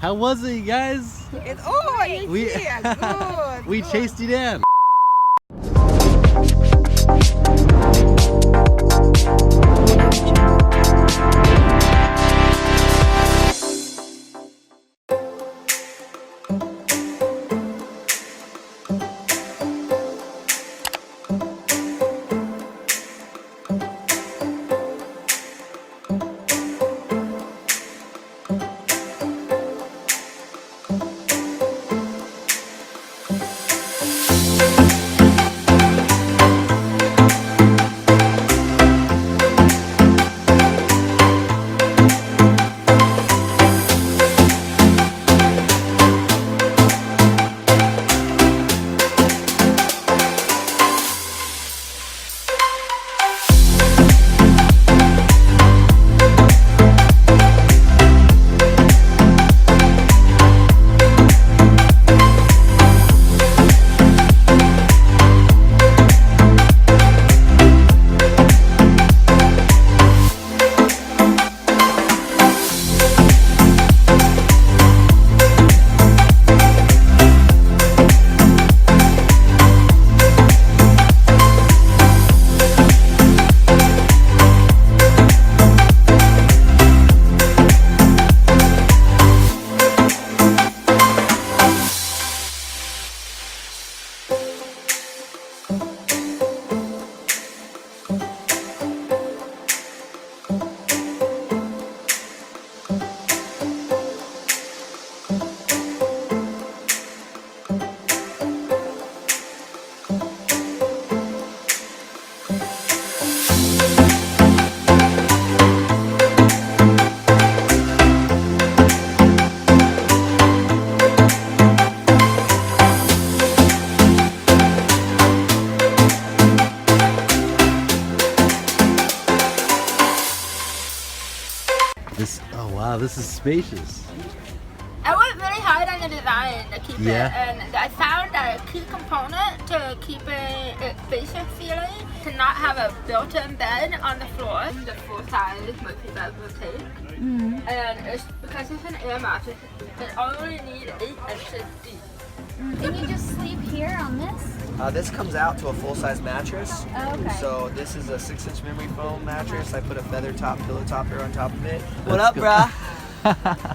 How was it, you guys? We chased you down. Oh wow, this is spacious. I worked really hard on the design to keep it, and I found a key component to keep it spacious feeling, to not have a built-in bed on the floor. The full-size multi-bed will take, and it's because it's an air mattress, it only needs 8 inches deep. Can you just sleep here on this? This comes out to a full-size mattress. Oh, okay. So this is a 6-inch memory foam mattress. I put a feather top pillow topper on top of it. What That's up, cool. brah?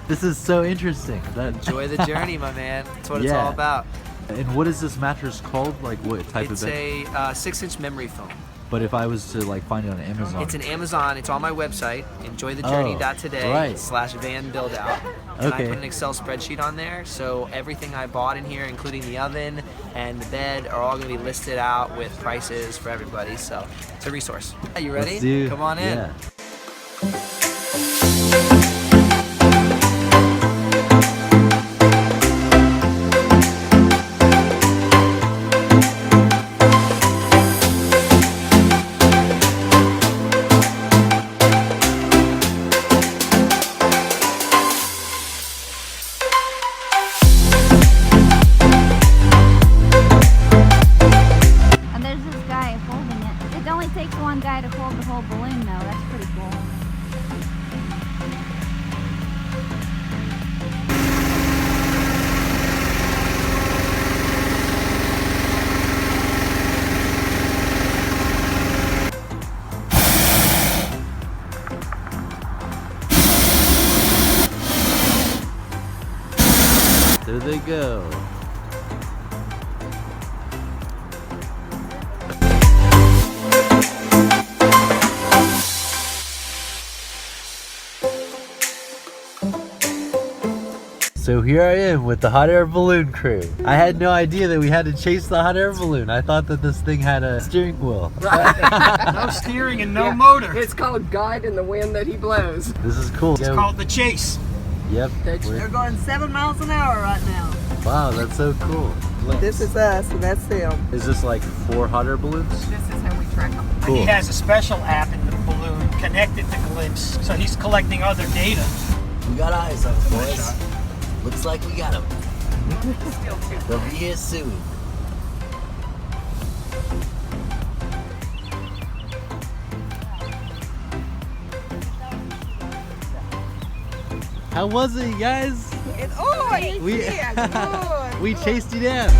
This is so interesting. Enjoy the journey, my man. That's what it's all about. And what is this mattress called? Like what type of bed? It's a 6-inch memory foam. But if I was to like find it on Amazon, it's an Amazon. It's on my website. Enjoythejourney.today/van build out. And I put an Excel spreadsheet on there, so everything I bought in here, including the oven and the bed, are all going to be listed out with prices for everybody. So it's a resource. Are you ready? Come on in. Yeah. Takes one guy to hold the whole balloon though. That's pretty cool. There they go. So here I am with the hot air balloon crew. I had no idea that we had to chase the hot air balloon. I thought that this thing had a steering wheel. No steering and no motor. It's called guide in the wind that he blows. This is cool. It's called the chase. Yep. They're going 7 miles an hour right now. Wow, that's so cool. Look. This is us and that's them. Is this like 4 hot air balloons? This is how we track them. Cool. He has a special app in the balloon connected to Glimpse, so he's collecting other data. We got eyes on them, boys. Looks like we got them. They'll be here soon. How was it, you guys? It's, oh, We- yeah, good. We chased you down.